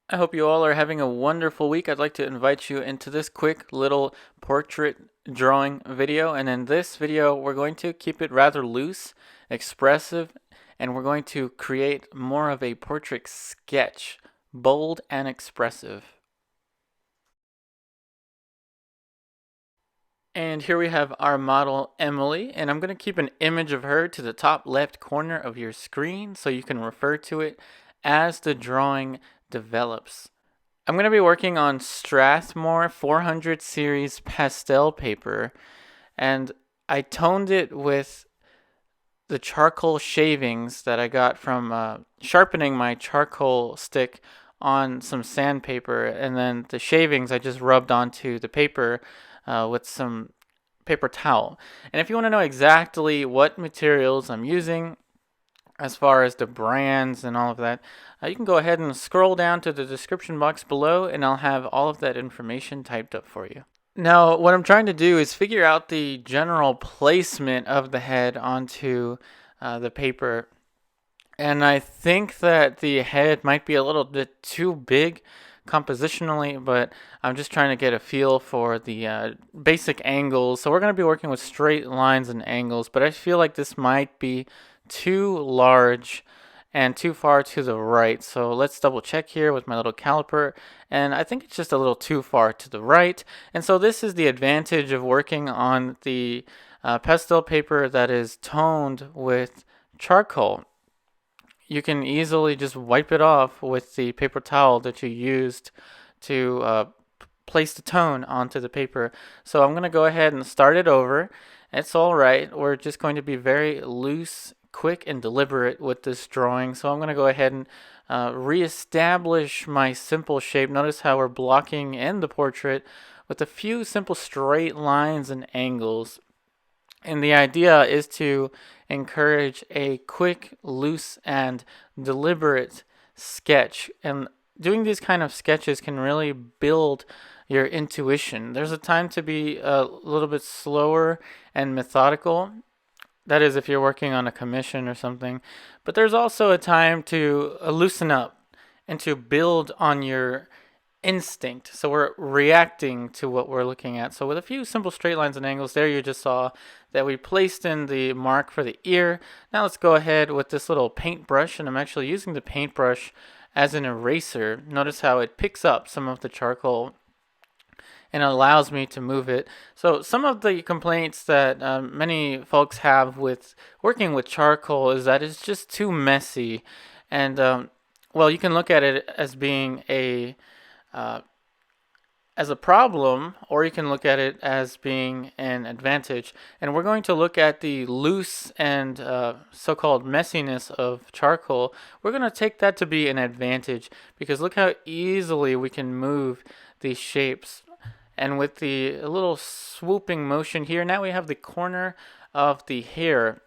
I hope you all are having a wonderful week. I'd like to invite you into this quick little portrait drawing video. And in this video, we're going to keep it rather loose, expressive, and we're going to create more of a portrait sketch, bold and expressive. And here we have our model, Emily, and I'm going to keep an image of her to the top left corner of your screen so you can refer to it as the drawing develops. I'm going to be working on Strathmore 400 series pastel paper, and I toned it with the charcoal shavings that I got from sharpening my charcoal stick on some sandpaper, and then the shavings I just rubbed onto the paper with some paper towel. And if you want to know exactly what materials I'm using, as far as the brands and all of that, you can go ahead and scroll down to the description box below, and I'll have all of that information typed up for you. Now, what I'm trying to do is figure out the general placement of the head onto the paper. And I think that the head might be a little bit too big compositionally, but I'm just trying to get a feel for the basic angles. So we're going to be working with straight lines and angles, but I feel like this might be too large and too far to the right. So let's double check here with my little caliper, and I think it's just a little too far to the right. And so this is the advantage of working on the pastel paper that is toned with charcoal. You can easily just wipe it off with the paper towel that you used to place the tone onto the paper. So I'm going to go ahead and start it over. It's all right. We're just going to be very loose, quick, and deliberate with this drawing. So I'm going to go ahead and reestablish my simple shape. Notice how we're blocking in the portrait with a few simple straight lines and angles. And the idea is to encourage a quick, loose, and deliberate sketch. And doing these kind of sketches can really build your intuition. There's a time to be a little bit slower and methodical. That is, if you're working on a commission or something. But there's also a time to loosen up and to build on your instinct. So we're reacting to what we're looking at. So with a few simple straight lines and angles, there you just saw that we placed in the mark for the ear. Now let's go ahead with this little paintbrush, and I'm actually using the paintbrush as an eraser. Notice how it picks up some of the charcoal and allows me to move it. So some of the complaints that many folks have with working with charcoal is that it's just too messy. And well, you can look at it as being as a problem, or you can look at it as being an advantage. And we're going to look at the loose and so-called messiness of charcoal. We're going to take that to be an advantage, because look how easily we can move these shapes. And with the little swooping motion here, now we have the corner of the hair.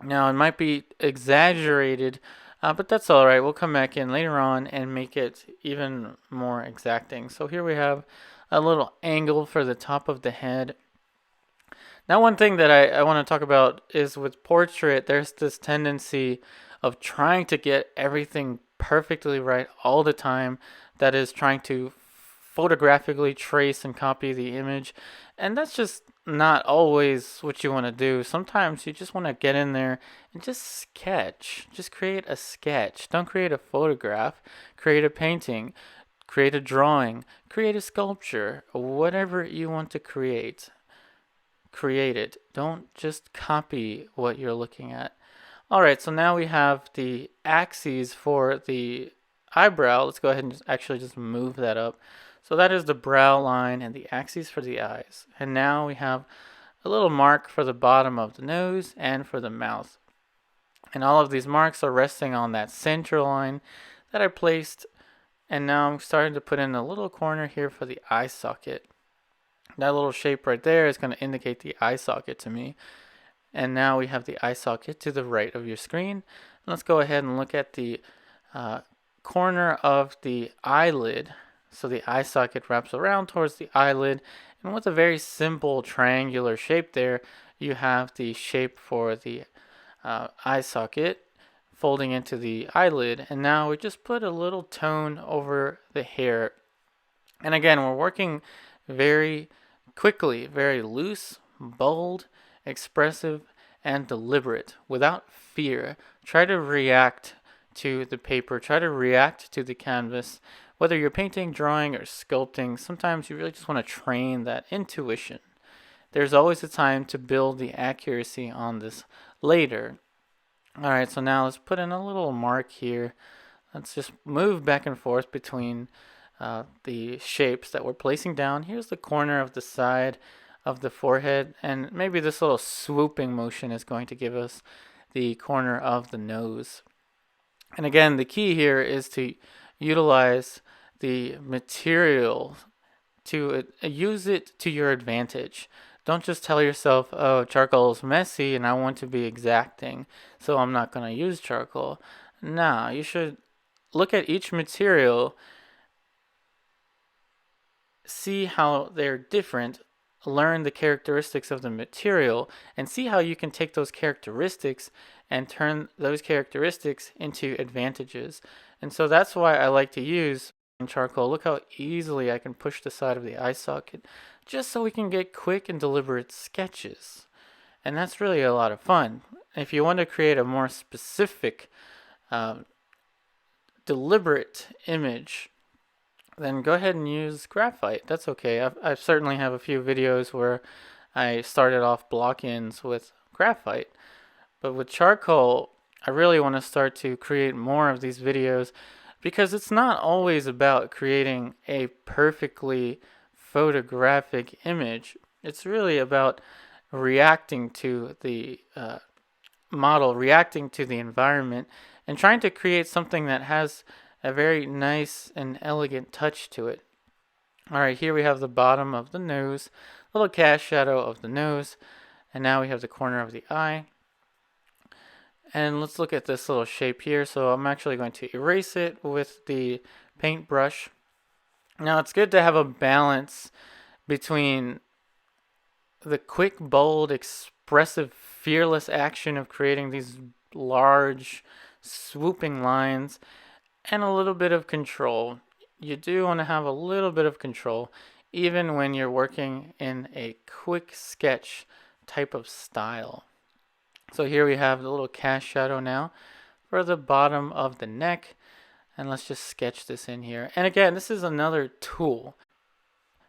Now it might be exaggerated, but that's all right. We'll come back in later on and make it even more exacting. So here we have a little angle for the top of the head. Now, one thing that I want to talk about is with portrait, there's this tendency of trying to get everything perfectly right all the time. That is, trying to photographically trace and copy the image. And that's just not always what you want to do. Sometimes you just want to get in there and just sketch. Just create a sketch. Don't create a photograph. Create a painting. Create a drawing. Create a sculpture. Whatever you want to create, create it. Don't just copy what you're looking at. Alright, so now we have the axes for the eyebrow. Let's go ahead and actually just move that up. So that is the brow line and the axes for the eyes. And now we have a little mark for the bottom of the nose and for the mouth. And all of these marks are resting on that center line that I placed. And now I'm starting to put in a little corner here for the eye socket. That little shape right there is going to indicate the eye socket to me. And now we have the eye socket to the right of your screen. Let's go ahead and look at the corner of the eyelid. So the eye socket wraps around towards the eyelid, and with a very simple triangular shape there, you have the shape for the eye socket folding into the eyelid, and now we just put a little tone over the hair. And again, we're working very quickly, very loose, bold, expressive, and deliberate without fear. Try to react to the paper, try to react to the canvas. Whether you're painting, drawing, or sculpting, sometimes you really just want to train that intuition. There's always a time to build the accuracy on this later. Alright, so now let's put in a little mark here. Let's just move back and forth between the shapes that we're placing down. Here's the corner of the side of the forehead, and maybe this little swooping motion is going to give us the corner of the nose. And again, the key here is to utilize the material to use it to your advantage. Don't just tell yourself, oh, charcoal is messy and I want to be exacting, so I'm not going to use charcoal. No, you should look at each material, see how they're different, learn the characteristics of the material, and see how you can take those characteristics and turn those characteristics into advantages. And so that's why I like to use charcoal. Look how easily I can push the side of the eye socket just so we can get quick and deliberate sketches. And that's really a lot of fun. If you want to create a more specific, deliberate image, then go ahead and use graphite. That's okay. I certainly have a few videos where I started off block-ins with graphite. But with charcoal, I really want to start to create more of these videos because it's not always about creating a perfectly photographic image. It's really about reacting to the model, reacting to the environment, and trying to create something that has a very nice and elegant touch to it. Alright, here we have the bottom of the nose, little cast shadow of the nose, and now we have the corner of the eye. And let's look at this little shape here. So I'm actually going to erase it with the paintbrush. Now it's good to have a balance between the quick, bold, expressive, fearless action of creating these large, swooping lines and a little bit of control. You do want to have a little bit of control even when you're working in a quick sketch type of style. So here we have the little cast shadow now for the bottom of the neck. And let's just sketch this in here. And again, this is another tool.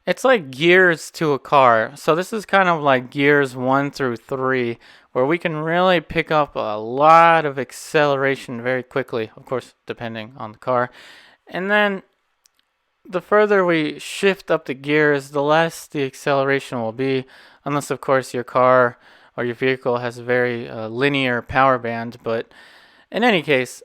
It's like gears to a car. So this is kind of like gears 1 through 3, where we can really pick up a lot of acceleration very quickly, of course, depending on the car. And then the further we shift up the gears, the less the acceleration will be, unless, of course, your car or your vehicle has a very linear power band. But in any case,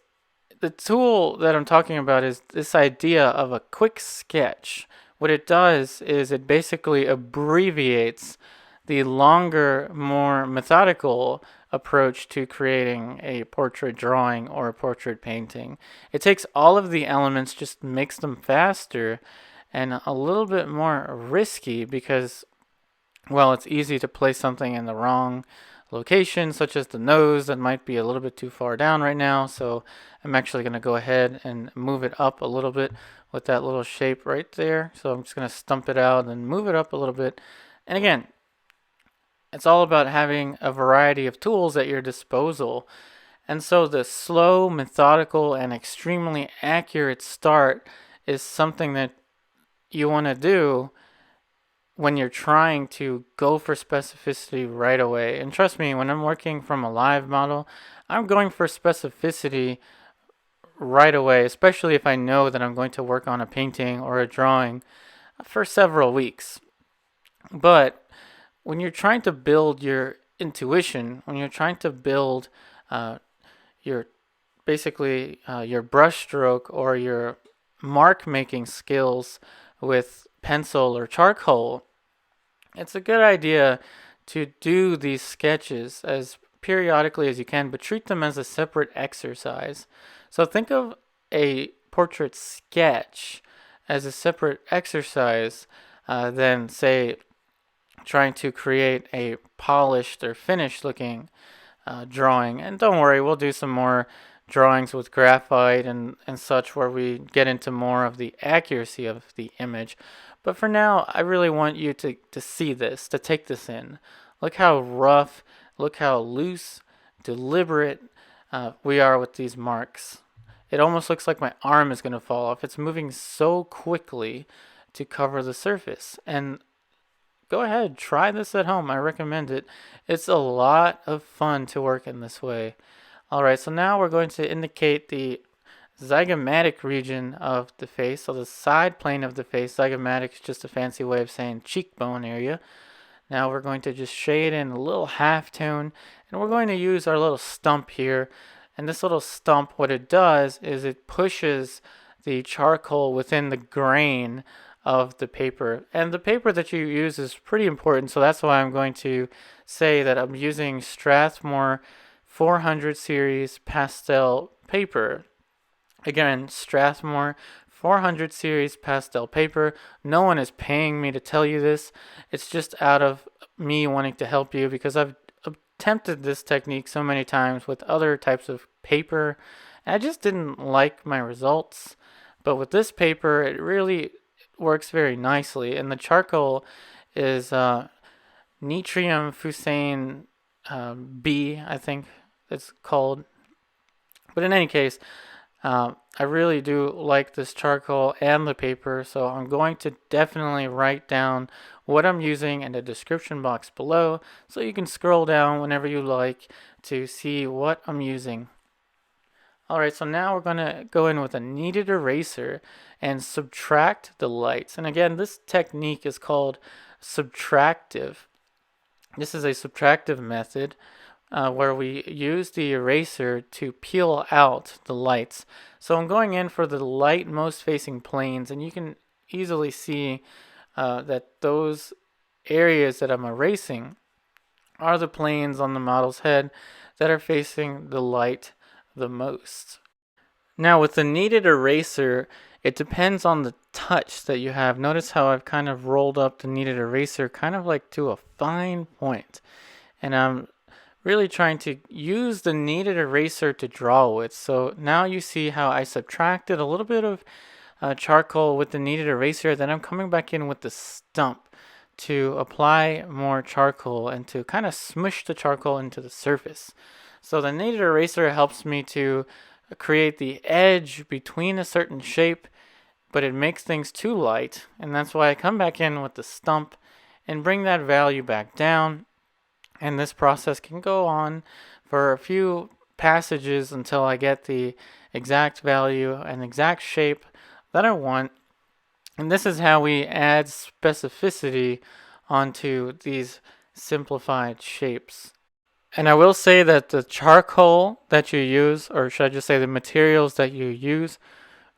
the tool that I'm talking about is this idea of a quick sketch. What it does is it basically abbreviates the longer, more methodical approach to creating a portrait drawing or a portrait painting. It takes all of the elements, just makes them faster and a little bit more risky because, well, it's easy to place something in the wrong location, such as the nose that might be a little bit too far down right now. So I'm actually going to go ahead and move it up a little bit with that little shape right there. So I'm just going to stump it out and move it up a little bit. And again, it's all about having a variety of tools at your disposal. And so the slow, methodical, and extremely accurate start is something that you want to do when you're trying to go for specificity right away. And trust me, when I'm working from a live model, I'm going for specificity right away, especially if I know that I'm going to work on a painting or a drawing for several weeks. But when you're trying to build your intuition, when you're trying to build your brush stroke or your mark making skills with pencil or charcoal, it's a good idea to do these sketches as periodically as you can, but treat them as a separate exercise. So think of a portrait sketch as a separate exercise than, say, trying to create a polished or finished looking drawing. And don't worry, we'll do some more drawings with graphite and such, where we get into more of the accuracy of the image. But for now, I really want you to see this, to take this in. Look how rough, look how loose, deliberate we are with these marks. It almost looks like my arm is going to fall off. It's moving so quickly to cover the surface. And go ahead, try this at home. I recommend it. It's a lot of fun to work in this way. Alright, so now we're going to indicate the zygomatic region of the face. So the side plane of the face. Zygomatic is just a fancy way of saying cheekbone area. Now we're going to just shade in a little halftone, and we're going to use our little stump here. And this little stump, what it does is it pushes the charcoal within the grain of the paper. And the paper that you use is pretty important, so that's why I'm going to say that I'm using Strathmore 400 series pastel paper. Again, Strathmore 400 series pastel paper. No one is paying me to tell you this. It's just out of me wanting to help you, because I've attempted this technique so many times with other types of paper, and I just didn't like my results. But with this paper, it really works very nicely, and the charcoal is Nitram Fusains B, I think it's called. But in any case, I really do like this charcoal and the paper, so I'm going to definitely write down what I'm using in the description box below, so you can scroll down whenever you like to see what I'm using. Alright, so now we're going to go in with a kneaded eraser and subtract the lights. And again, this technique is called subtractive. This is a subtractive method where we use the eraser to peel out the lights. So I'm going in for the light most facing planes, and you can easily see that those areas that I'm erasing are the planes on the model's head that are facing the light the most. Now with the kneaded eraser, it depends on the touch that you have. Notice how I've kind of rolled up the kneaded eraser kind of like to a fine point. And I'm really trying to use the kneaded eraser to draw with. So now you see how I subtracted a little bit of charcoal with the kneaded eraser. Then I'm coming back in with the stump to apply more charcoal and to kind of smush the charcoal into the surface. So the kneaded eraser helps me to create the edge between a certain shape, but it makes things too light, and that's why I come back in with the stump and bring that value back down. And this process can go on for a few passages until I get the exact value and exact shape that I want. And this is how we add specificity onto these simplified shapes. And I will say that the charcoal that you use, or should I just say the materials that you use,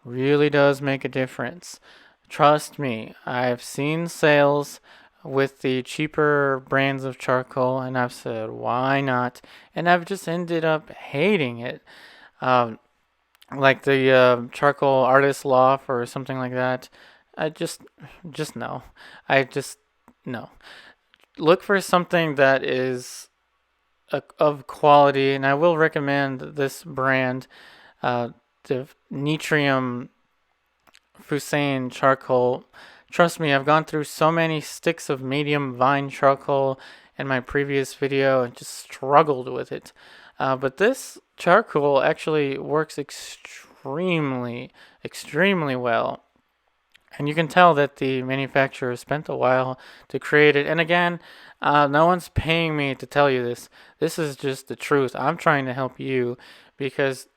really does make a difference. Trust me, I've seen sales with the cheaper brands of charcoal, and I've said, why not? And I've just ended up hating it. Like the charcoal artist loft or something like that. I just no. No. Look for something that is of quality, and I will recommend this brand, the Nitram Fusains charcoal. Trust me, I've gone through so many sticks of medium vine charcoal in my previous video and just struggled with it. But this charcoal actually works extremely well. And you can tell that the manufacturer spent a while to create it. And again, no one's paying me to tell you this. This is just the truth. I'm trying to help you because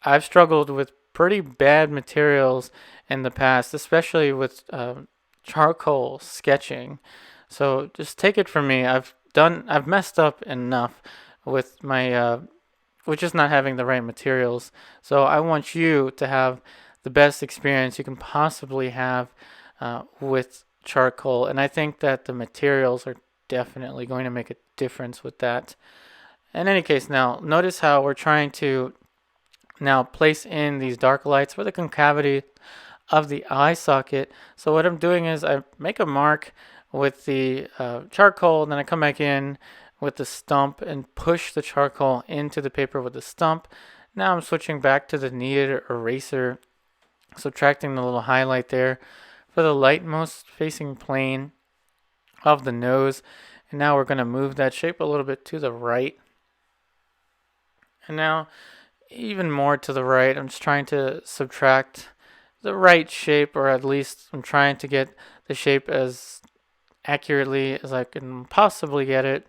I've struggled with pretty bad materials in the past, especially with charcoal sketching. So just take it from me. I've messed up enough with my with just not having the right materials. So I want you to have the best experience you can possibly have with charcoal, and I think that the materials are definitely going to make a difference with that. In any case, now notice how we're trying to now place in these dark lights for the concavity of the eye socket. So what I'm doing is I make a mark with the charcoal, and then I come back in with the stump and push the charcoal into the paper with the stump. Now I'm switching back to the Kneaded Eraser, subtracting the little highlight there for the lightmost facing plane of the nose. And now we're going to move that shape a little bit to the right. And now even more to the right, I'm just trying to subtract the right shape, or at least I'm trying to get the shape as accurately as I can possibly get it.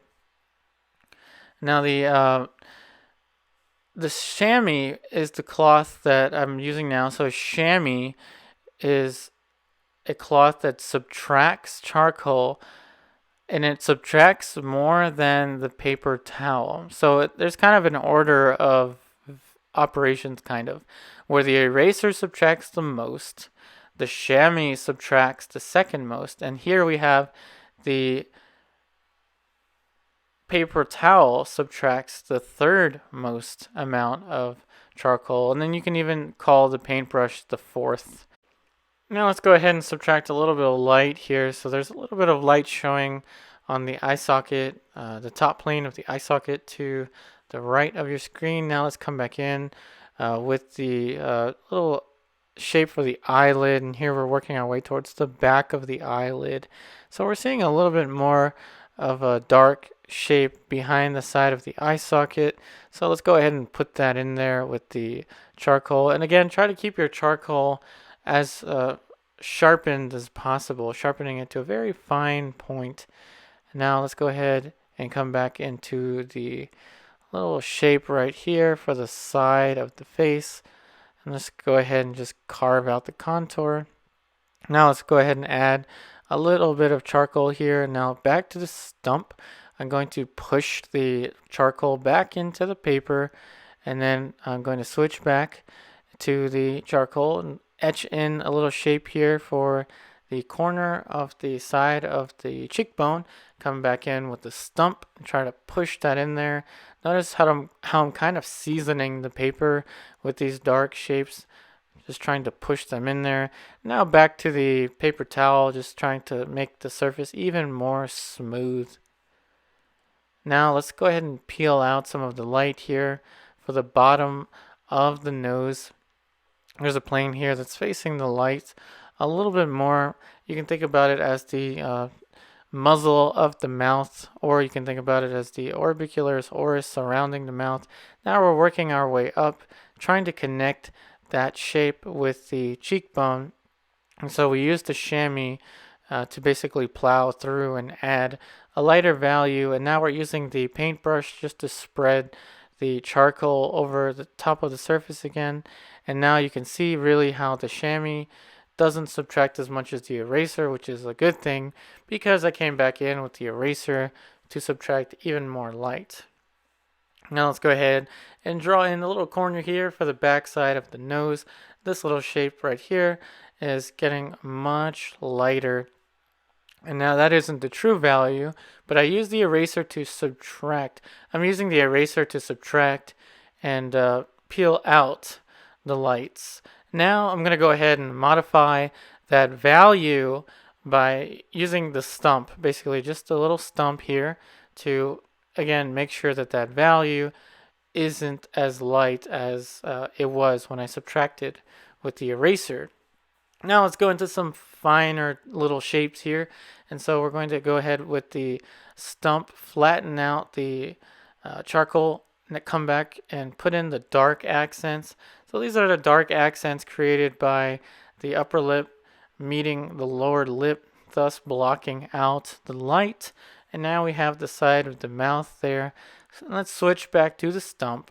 Now the chamois is the cloth that I'm using now. So a chamois is a cloth that subtracts charcoal, and it subtracts more than the paper towel. So there's kind of an order of operations, kind of, where the eraser subtracts the most, the chamois subtracts the second most, and here we have the paper towel subtracts the third most amount of charcoal, and then you can even call the paintbrush the fourth. Now let's go ahead and subtract a little bit of light here. So there's a little bit of light showing on the eye socket, the top plane of the eye socket to the right of your screen. Now let's come back in with the little shape for the eyelid, and here we're working our way towards the back of the eyelid. So we're seeing a little bit more of a dark shape behind the side of the eye socket. So let's go ahead and put that in there with the charcoal. And again, try to keep your charcoal as sharpened as possible, sharpening it to a very fine point. Now let's go ahead and come back into the little shape right here for the side of the face. And let's go ahead and just carve out the contour. Now let's go ahead and add a little bit of charcoal here. Now back to the stump. I'm going to push the charcoal back into the paper, and then I'm going to switch back to the charcoal and etch in a little shape here for the corner of the side of the cheekbone. Come back in with the stump and try to push that in there. Notice how I'm kind of seasoning the paper with these dark shapes, just trying to push them in there. Now back to the paper towel, just trying to make the surface even more smooth. Now let's go ahead and peel out some of the light here for the bottom of the nose. There's a plane here that's facing the light a little bit more. You can think about it as the muzzle of the mouth, or you can think about it as the orbicularis oris surrounding the mouth. Now we're working our way up, trying to connect that shape with the cheekbone. And so we use the chamois to basically plow through and add a lighter value. And now we're using the paintbrush just to spread the charcoal over the top of the surface again. And now you can see really how the chamois doesn't subtract as much as the eraser, which is a good thing because I came back in with the eraser to subtract even more light. Now let's go ahead and draw in the little corner here for the back side of the nose. This little shape right here is getting much lighter. And now that isn't the true value, but I use the eraser to subtract. I'm using the eraser to subtract and peel out the lights. Now I'm going to go ahead and modify that value by using the stump, basically just a little stump here to, again, make sure that that value isn't as light as it was when I subtracted with the eraser. Now let's go into some finer little shapes here. And so we're going to go ahead with the stump, flatten out the charcoal, and come back and put in the dark accents. So these are the dark accents created by the upper lip meeting the lower lip, thus blocking out the light. And now we have the side of the mouth there. So let's switch back to the stump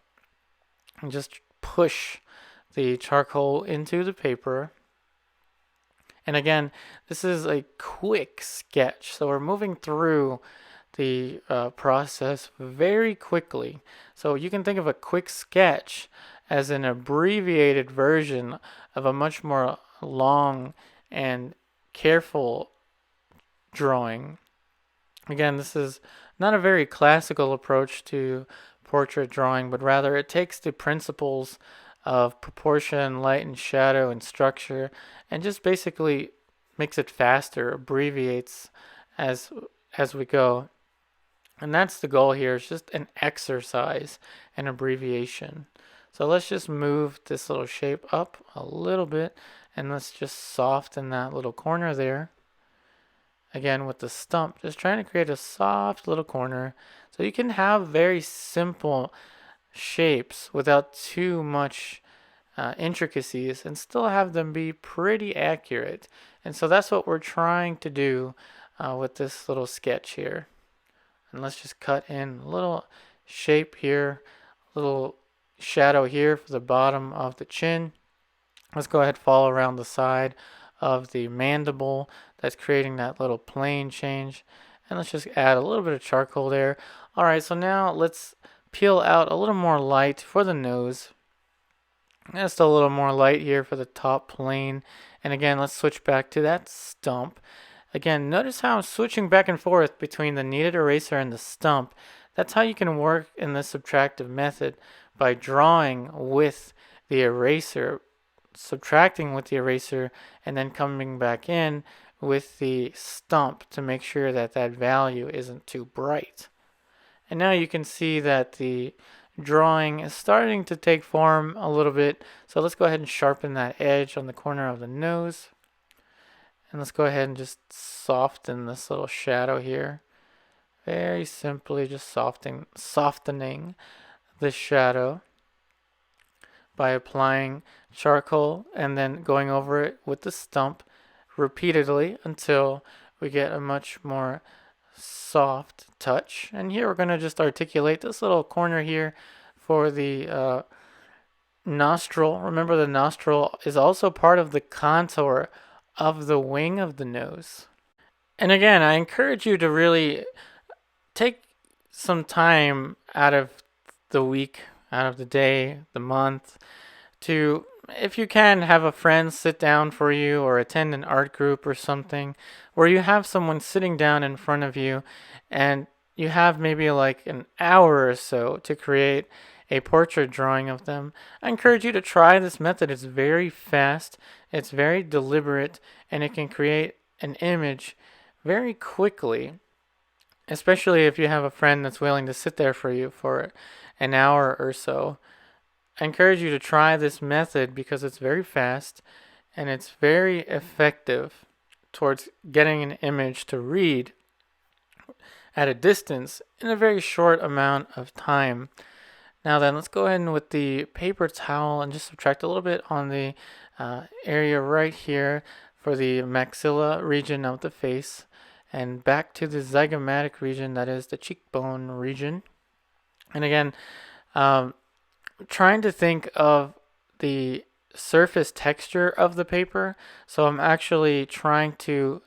and just push the charcoal into the paper. And again, this is a quick sketch, so we're moving through the process very quickly. So you can think of a quick sketch as an abbreviated version of a much more long and careful drawing. Again, this is not a very classical approach to portrait drawing, but rather it takes the principles of proportion, light and shadow, and structure, and just basically makes it faster, abbreviates as we go. And that's the goal here. It's just an exercise, an abbreviation. So let's just move this little shape up a little bit, and let's just soften that little corner there. Again with the stump, just trying to create a soft little corner. So you can have very simple shapes without too much intricacies and still have them be pretty accurate. And so that's what we're trying to do with this little sketch here. And let's just cut in a little shape here, little shadow here for the bottom of the chin. Let's go ahead and follow around the side of the mandible. That's creating that little plane change. And let's just add a little bit of charcoal there. All right, so now let's peel out a little more light for the nose. Just a little more light here for the top plane. And again, let's switch back to that stump. Again, notice how I'm switching back and forth between the kneaded eraser and the stump. That's how you can work in this subtractive method, by drawing with the eraser, subtracting with the eraser, and then coming back in with the stump to make sure that that value isn't too bright. And now you can see that the drawing is starting to take form a little bit. So let's go ahead and sharpen that edge on the corner of the nose. And let's go ahead and just soften this little shadow here. Very simply just softening this shadow by applying charcoal and then going over it with the stump repeatedly until we get a much more soft touch. And here we're going to just articulate this little corner here for the nostril. Remember, the nostril is also part of the contour of the wing of the nose. And again, I encourage you to really take some time out of the week, out of the day, the month, to, if you can, have a friend sit down for you or attend an art group or something where you have someone sitting down in front of you and you have maybe like an hour or so to create a portrait drawing of them. I encourage you to try this method. It's very fast, it's very deliberate, and it can create an image very quickly, especially if you have a friend that's willing to sit there for you for an hour or so. I encourage you to try this method because it's very fast and it's very effective towards getting an image to read at a distance in a very short amount of time. Now then, let's go ahead with the paper towel and just subtract a little bit on the area right here for the maxilla region of the face, and back to the zygomatic region, that is the cheekbone region. And again, trying to think of the surface texture of the paper, so I'm actually trying to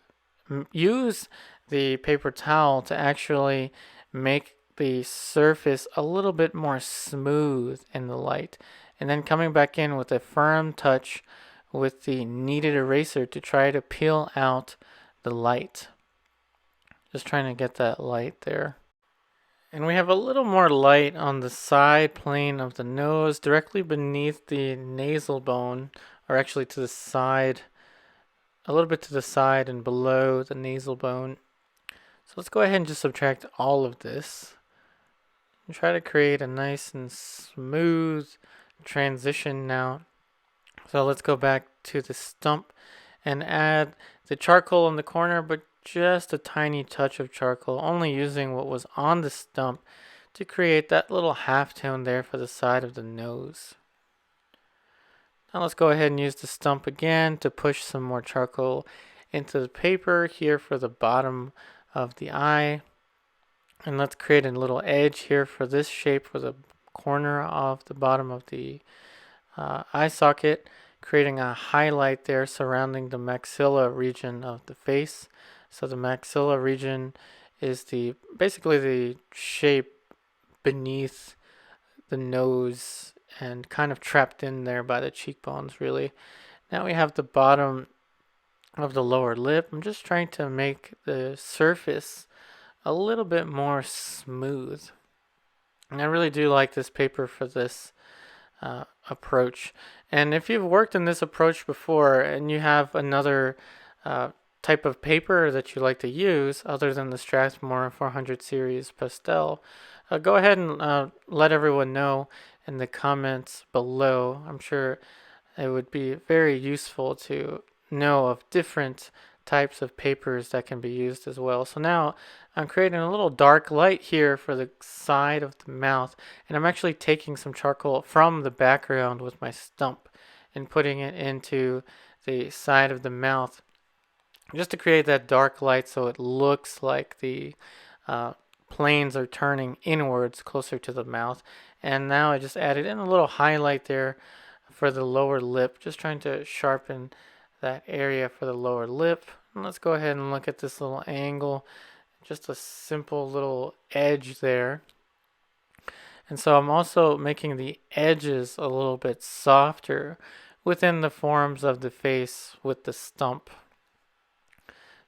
use the paper towel to actually make the surface a little bit more smooth in the light, and then coming back in with a firm touch with the kneaded eraser to try to peel out the light. Just trying to get that light there. And we have a little more light on the side plane of the nose, directly beneath the nasal bone, or actually to the side, a little bit to the side and below the nasal bone. So let's go ahead and just subtract all of this and try to create a nice and smooth transition now. So let's go back to the stump and add the charcoal in the corner, but just a tiny touch of charcoal, only using what was on the stump to create that little halftone there for the side of the nose. Now let's go ahead and use the stump again to push some more charcoal into the paper here for the bottom of the eye. And let's create a little edge here for this shape for the corner of the bottom of the eye socket, creating a highlight there surrounding the maxilla region of the face. So the maxilla region is basically the shape beneath the nose and kind of trapped in there by the cheekbones, really. Now we have the bottom of the lower lip. I'm just trying to make the surface a little bit more smooth. And I really do like this paper for this approach. And if you've worked in this approach before and you have another type of paper that you like to use other than the Strathmore 400 series Pastel, go ahead and let everyone know, in the comments below. I'm sure it would be very useful to know of different types of papers that can be used as well. So now I'm creating a little dark light here for the side of the mouth, and I'm actually taking some charcoal from the background with my stump and putting it into the side of the mouth just to create that dark light so it looks like the uh, planes are turning inwards closer to the mouth. And now I just added in a little highlight there for the lower lip, just trying to sharpen that area for the lower lip. And let's go ahead and look at this little angle, just a simple little edge there. And so I'm also making the edges a little bit softer within the forms of the face with the stump.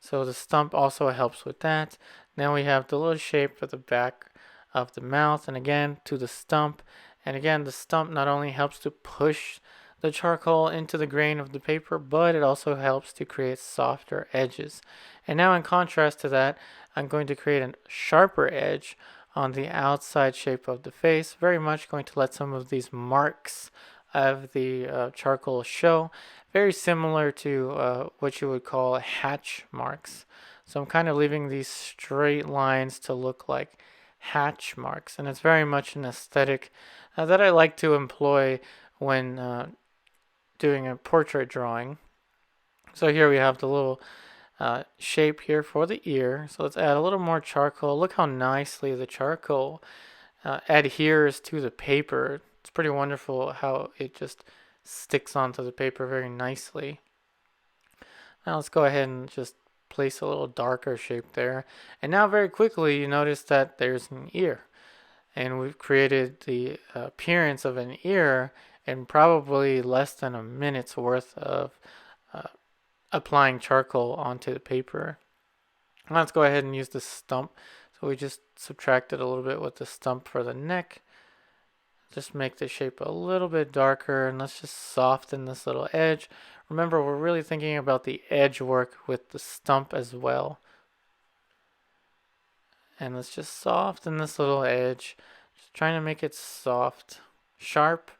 So the stump also helps with that. Now we have the little shape for the back of the mouth, and again to the stump. And again, the stump not only helps to push the charcoal into the grain of the paper, but it also helps to create softer edges. And now in contrast to that, I'm going to create a sharper edge on the outside shape of the face, very much going to let some of these marks of the charcoal show, very similar to what you would call hatch marks. So I'm kind of leaving these straight lines to look like hatch marks, and it's very much an aesthetic that I like to employ when doing a portrait drawing. So here we have the little shape here for the ear. So let's add a little more charcoal. Look how nicely the charcoal adheres to the paper. It's pretty wonderful how it just sticks onto the paper very nicely. Now let's go ahead and just place a little darker shape there. And now very quickly you notice that there's an ear. And we've created the appearance of an ear in probably less than a minute's worth of applying charcoal onto the paper. Let's go ahead and use the stump. So we just subtracted a little bit with the stump for the neck. Just make the shape a little bit darker, and let's just soften this little edge. Remember, we're really thinking about the edge work with the stump as well. And let's just soften this little edge. Just trying to make it soft, sharp,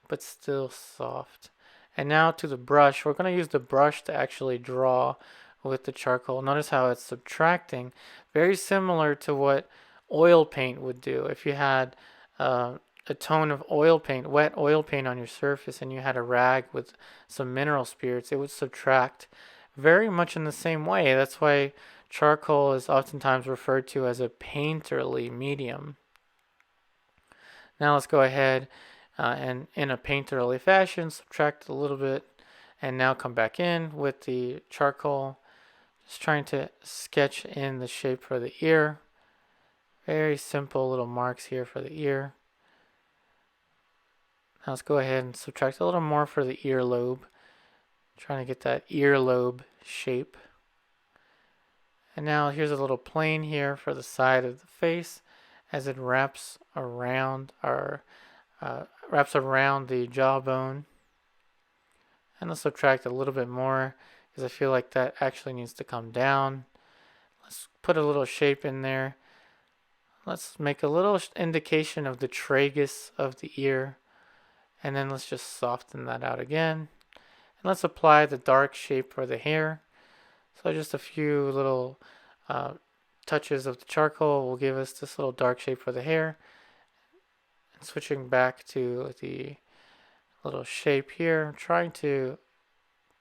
but still soft. And now to the brush. We're going to use the brush to actually draw with the charcoal. Notice how it's subtracting. Very similar to what oil paint would do. If you had a tone of oil paint, wet oil paint on your surface, and you had a rag with some mineral spirits, it would subtract very much in the same way. That's why charcoal is oftentimes referred to as a painterly medium. Now let's go ahead and in a painterly fashion subtract a little bit, and now come back in with the charcoal, just trying to sketch in the shape for the ear. Very simple little marks here for the ear. Now let's go ahead and subtract a little more for the earlobe, trying to get that earlobe shape. And now here's a little plane here for the side of the face as it wraps around the jawbone. And let's subtract a little bit more because I feel like that actually needs to come down. Let's put a little shape in there. Let's make a little indication of the tragus of the ear. And then let's just soften that out again. And let's apply the dark shape for the hair. So just a few little touches of the charcoal will give us this little dark shape for the hair. And switching back to the little shape here, I'm trying to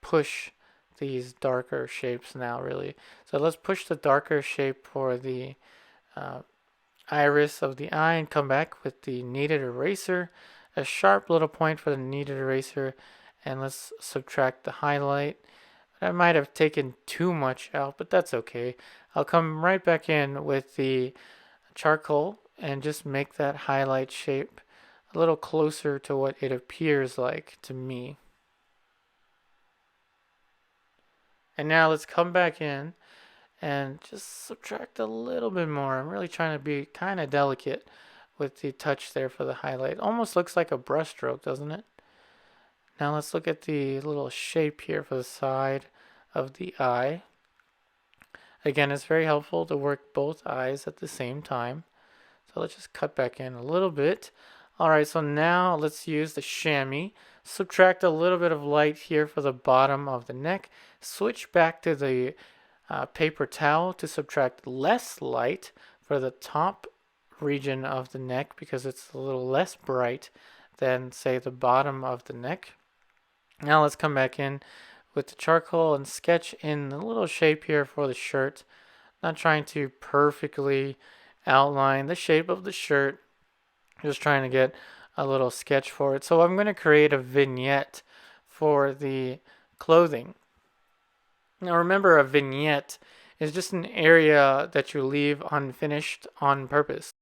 push these darker shapes now really. So let's push the darker shape for the iris of the eye and come back with the kneaded eraser. A sharp little point for the kneaded eraser, and let's subtract the highlight. I might have taken too much out, but that's okay. I'll come right back in with the charcoal and just make that highlight shape a little closer to what it appears like to me. And now let's come back in and just subtract a little bit more. I'm really trying to be kind of delicate with the touch there for the highlight. Almost looks like a brush stroke, doesn't it? Now let's look at the little shape here for the side of the eye. Again, it's very helpful to work both eyes at the same time. So let's just cut back in a little bit Alright, so now let's use the chamois. Subtract a little bit of light here for the bottom of the neck. Switch back to the paper towel to subtract less light for the top region of the neck because it's a little less bright than, say, the bottom of the neck. Now let's come back in with the charcoal and sketch in a little shape here for the shirt. Not trying to perfectly outline the shape of the shirt, just trying to get a little sketch for it. So I'm going to create a vignette for the clothing. Now remember, a vignette is just an area that you leave unfinished on purpose.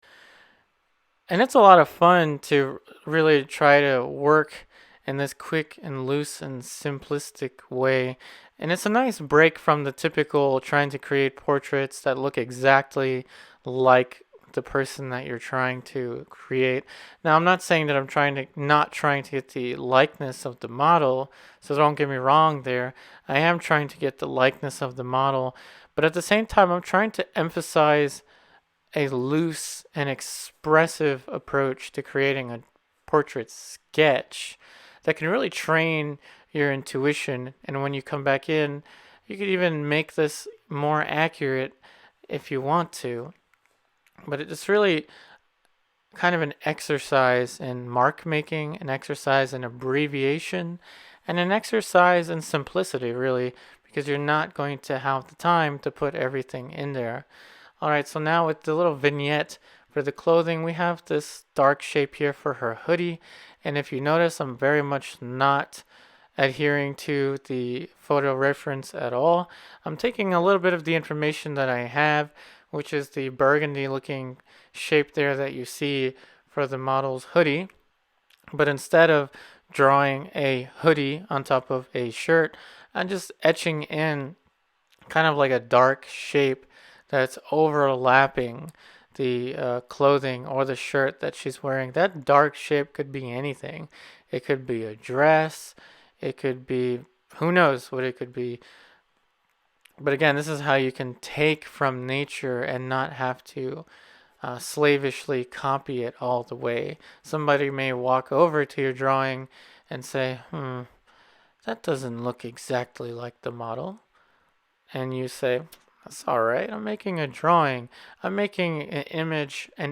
And it's a lot of fun to really try to work in this quick and loose and simplistic way. And it's a nice break from the typical trying to create portraits that look exactly like the person that you're trying to create. Now, I'm not saying that I'm not trying to get the likeness of the model, so don't get me wrong there. I am trying to get the likeness of the model, but at the same time, I'm trying to emphasize a loose and expressive approach to creating a portrait sketch that can really train your intuition. And when you come back in, you could even make this more accurate if you want to. But it's really kind of an exercise in mark making, an exercise in abbreviation, and an exercise in simplicity, really, because you're not going to have the time to put everything in there. Alright, so now with the little vignette for the clothing, we have this dark shape here for her hoodie. And if you notice, I'm very much not adhering to the photo reference at all. I'm taking a little bit of the information that I have, which is the burgundy looking shape there that you see for the model's hoodie. But instead of drawing a hoodie on top of a shirt, I'm just etching in kind of like a dark shape that's overlapping the clothing or the shirt that she's wearing. That dark shape could be anything. It could be a dress. It could be, who knows what it could be. But again, this is how you can take from nature and not have to slavishly copy it all the way. Somebody may walk over to your drawing and say, that doesn't look exactly like the model. And you say, that's all right. I'm making a drawing. I'm making an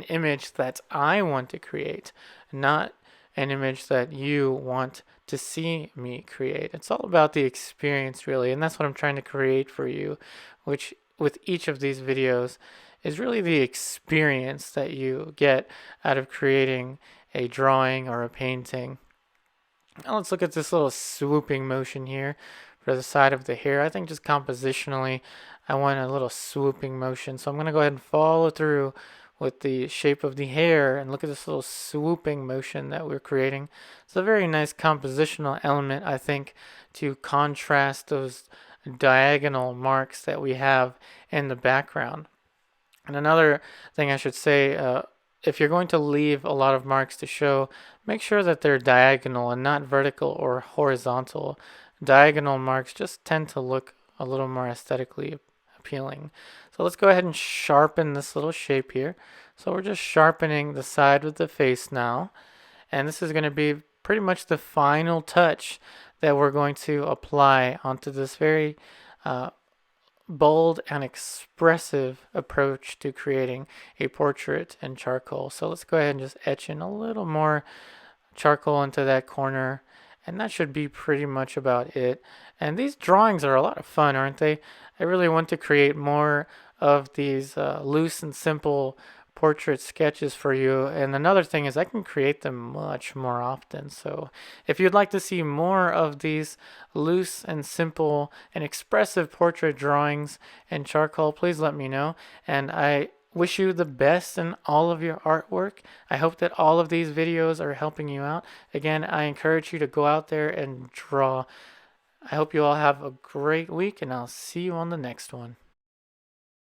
image that I want to create, not an image that you want to see me create. It's all about the experience, really, and that's what I'm trying to create for you, which with each of these videos is really the experience that you get out of creating a drawing or a painting. Now let's look at this little swooping motion here for the side of the hair. I think just compositionally, I want a little swooping motion. So I'm going to go ahead and follow through with the shape of the hair and look at this little swooping motion that we're creating. It's a very nice compositional element, I think, to contrast those diagonal marks that we have in the background. And another thing I should say, if you're going to leave a lot of marks to show, make sure that they're diagonal and not vertical or horizontal. Diagonal marks just tend to look a little more aesthetically appealing. So let's go ahead and sharpen this little shape here. So we're just sharpening the side of the face now. And this is going to be pretty much the final touch that we're going to apply onto this very bold and expressive approach to creating a portrait in charcoal. So let's go ahead and just etch in a little more charcoal into that corner, and that should be pretty much about it. And these drawings are a lot of fun, aren't they? I really want to create more of these loose and simple portrait sketches for you. And another thing is I can create them much more often. So if you'd like to see more of these loose and simple and expressive portrait drawings in charcoal, please let me know. And I wish you the best in all of your artwork. I hope that all of these videos are helping you out. Again, I encourage you to go out there and draw. I hope you all have a great week, and I'll see you on the next one.